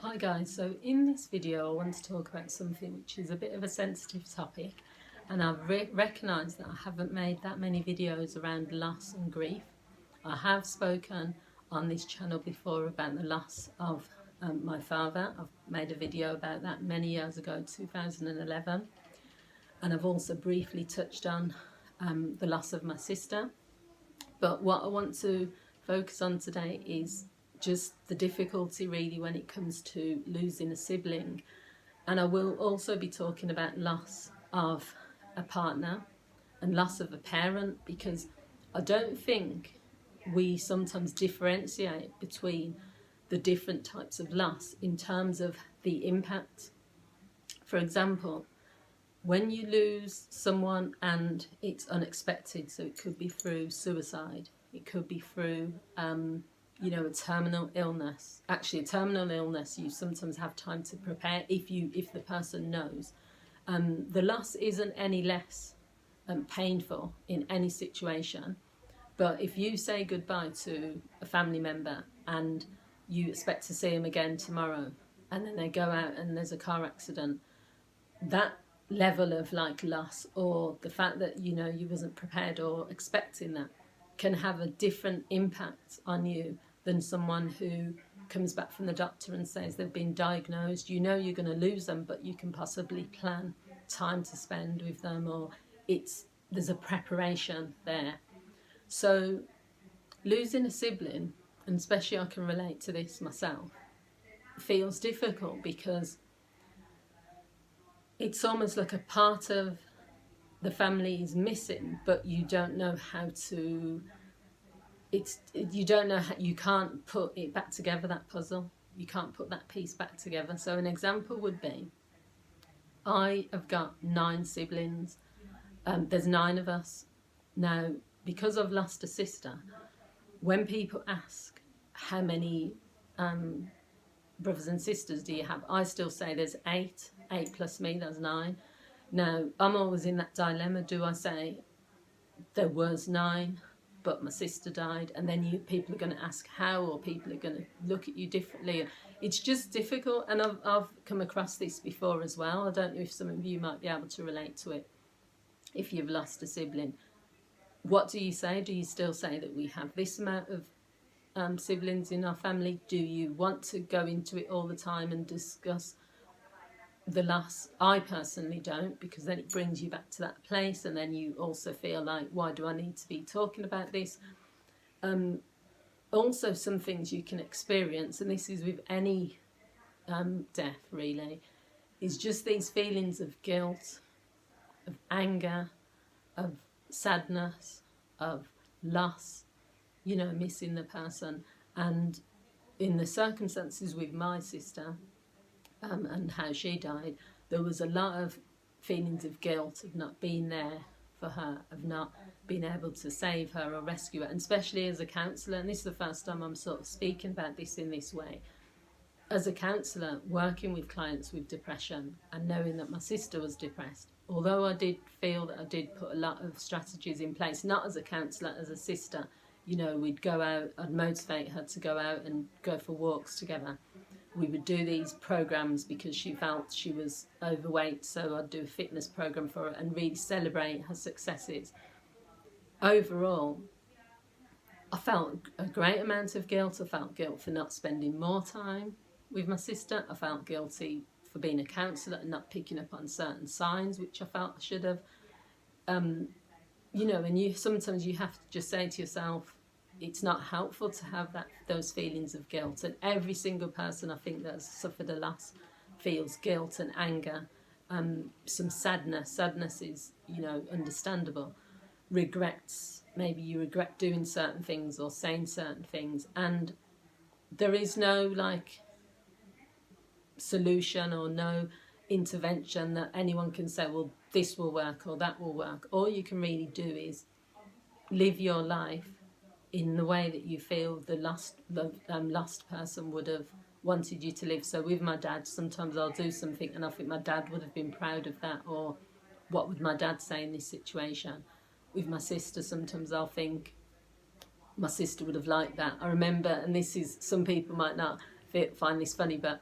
Hi guys, so in this video I want to talk about something which is a bit of a sensitive topic, and I've recognised that I haven't made that many videos around loss and grief. I have spoken on this channel before about the loss of my father. I've made a video about that many years ago, 2011, and I've also briefly touched on the loss of my sister. But what I want to focus on today is just the difficulty really when it comes to losing a sibling. And I will also be talking about loss of a partner and loss of a parent, because I don't think we sometimes differentiate between the different types of loss in terms of the impact. For example, when you lose someone and it's unexpected, so it could be through suicide, it could be through a terminal illness. Actually, a terminal illness, you sometimes have time to prepare if the person knows. The loss isn't any less painful in any situation. But if you say goodbye to a family member and you expect to see them again tomorrow, and then they go out and there's a car accident, that level of loss, or the fact that you wasn't prepared or expecting that, can have a different impact on you than someone who comes back from the doctor and says they've been diagnosed. You're going to lose them, but you can possibly plan time to spend with them, or there's a preparation there. So losing a sibling, and especially I can relate to this myself, feels difficult because it's almost like a part of the family is missing, but you don't know how to. You can't put it back together, that puzzle. You can't put that piece back together. So an example would be, I have got 9 siblings. There's 9 of us now. Because I've lost a sister, when people ask how many brothers and sisters do you have, I still say there's 8 plus me, that's 9. Now I'm always in that dilemma. Do I say there was 9 but my sister died, and then people are going to ask how, or people are going to look at you differently? It's just difficult, and I've come across this before as well. I don't know if some of you might be able to relate to it. If you've lost a sibling, what do you say? Do you still say that we have this amount of siblings in our family? Do you want to go into it all the time and discuss the loss? I personally don't, because then it brings you back to that place, and then you also feel like, why do I need to be talking about this? Also, some things you can experience, and this is with any death really, is just these feelings of guilt, of anger, of sadness, of loss, missing the person. And in the circumstances with my sister and how she died, there was a lot of feelings of guilt of not being there for her, of not being able to save her or rescue her. And especially as a counsellor, and this is the first time I'm sort of speaking about this in this way, as a counsellor working with clients with depression and knowing that my sister was depressed, although I did feel that I did put a lot of strategies in place, not as a counsellor, as a sister. We'd go out, I'd motivate her to go out and go for walks together. We would do these programs because she felt she was overweight, so I'd do a fitness program for her and really celebrate her successes. Overall, I felt a great amount of guilt. I felt guilt for not spending more time with my sister. I felt guilty for being a counsellor and not picking up on certain signs which I felt I should have. And sometimes you have to just say to yourself, it's not helpful to have those feelings of guilt. And every single person I think that has suffered a loss feels guilt and anger, some sadness. Sadness is, understandable. Regrets, maybe you regret doing certain things or saying certain things, and there is no solution or no intervention that anyone can say, well, this will work or that will work. All you can really do is live your life in the way that you feel the lost person would have wanted you to live. So with my dad, sometimes I'll do something and I think my dad would have been proud of that, or what would my dad say in this situation? With my sister, sometimes I'll think my sister would have liked that. I remember, and this is, some people might not find this funny, but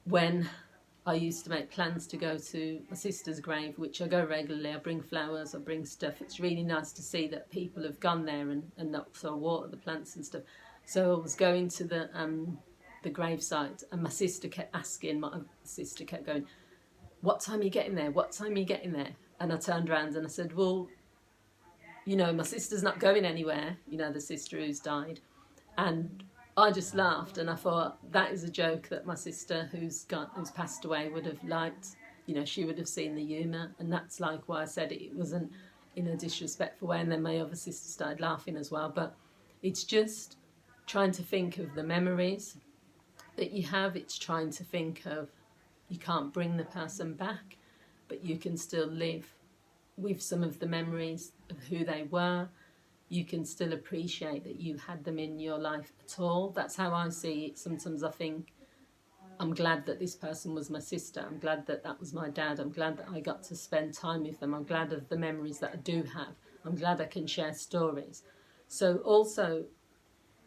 when I used to make plans to go to my sister's grave, which I go regularly. I bring flowers, I bring stuff. It's really nice to see that people have gone there and not so water the plants and stuff. So I was going to the gravesite, and my sister kept asking. My sister kept going, "What time are you getting there? What time are you getting there?" And I turned around and I said, "Well, you know, my sister's not going anywhere. You know, the sister who's died." And I just laughed, and I thought that is a joke that my sister who's passed away would have liked. You know, she would have seen the humour, and that's like why I said it. It wasn't in a disrespectful way. And then my other sister started laughing as well. But it's just trying to think of the memories that you have. It's trying to think of, you can't bring the person back, but you can still live with some of the memories of who they were. You can still appreciate that you had them in your life at all. That's how I see it. Sometimes I think, I'm glad that this person was my sister. I'm glad that that was my dad. I'm glad that I got to spend time with them. I'm glad of the memories that I do have. I'm glad I can share stories. So also,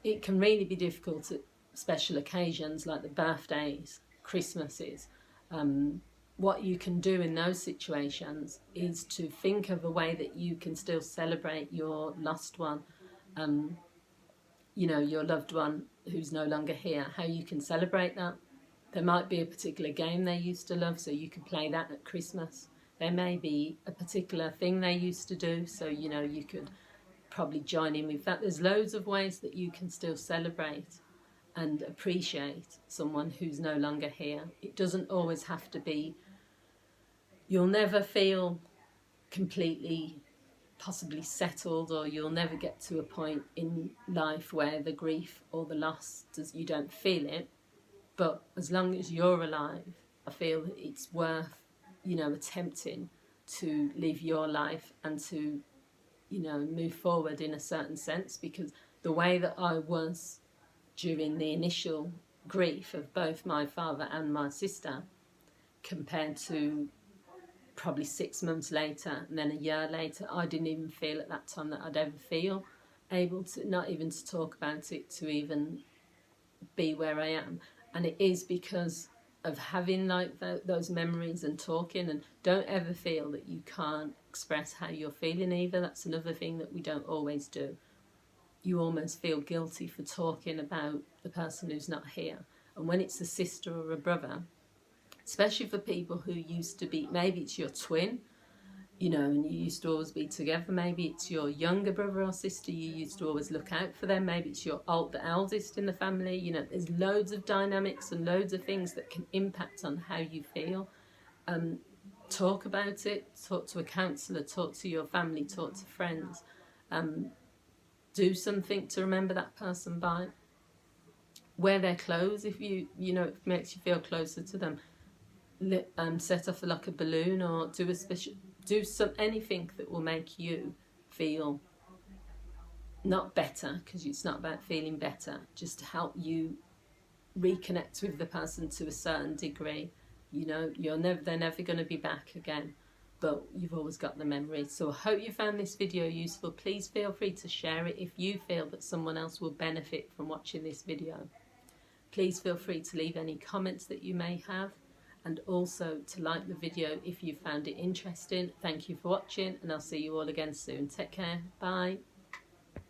it can really be difficult at special occasions like the birthdays, Christmases. What you can do in those situations is to think of a way that you can still celebrate your lost one, you know, your loved one who's no longer here, how you can celebrate that. There might be a particular game they used to love, so you can play that at Christmas. There may be a particular thing they used to do, so, you know, you could probably join in with that. There's loads of ways that you can still celebrate and appreciate someone who's no longer here. It doesn't always have to be, you'll never feel completely possibly settled, or you'll never get to a point in life where the grief or the loss, you don't feel it. But as long as you're alive, I feel that it's worth, you know, attempting to live your life and to, you know, move forward in a certain sense. Because the way that I was during the initial grief of both my father and my sister, compared to probably 6 months later and then a year later, I didn't even feel at that time that I'd ever feel able to, not even to talk about it, to even be where I am. And it is because of having like those memories and talking. And don't ever feel that you can't express how you're feeling either. That's another thing that we don't always do. You almost feel guilty for talking about the person who's not here. And when it's a sister or a brother, especially for people who used to be, maybe it's your twin, you know, and you used to always be together. Maybe it's your younger brother or sister, you used to always look out for them. Maybe it's your the eldest in the family. You know, there's loads of dynamics and loads of things that can impact on how you feel. Talk about it, talk to a counsellor, talk to your family, talk to friends. Do something to remember that person by. Wear their clothes if you know, it makes you feel closer to them. Set off like a balloon, or do anything that will make you feel not better, because it's not about feeling better, just to help you reconnect with the person to a certain degree. You know, they're never going to be back again, but you've always got the memories. So I hope you found this video useful. Please feel free to share it if you feel that someone else will benefit from watching this video. Please feel free to leave any comments that you may have, and also to like the video if you found it interesting. Thank you for watching, and I'll see you all again soon. Take care. Bye.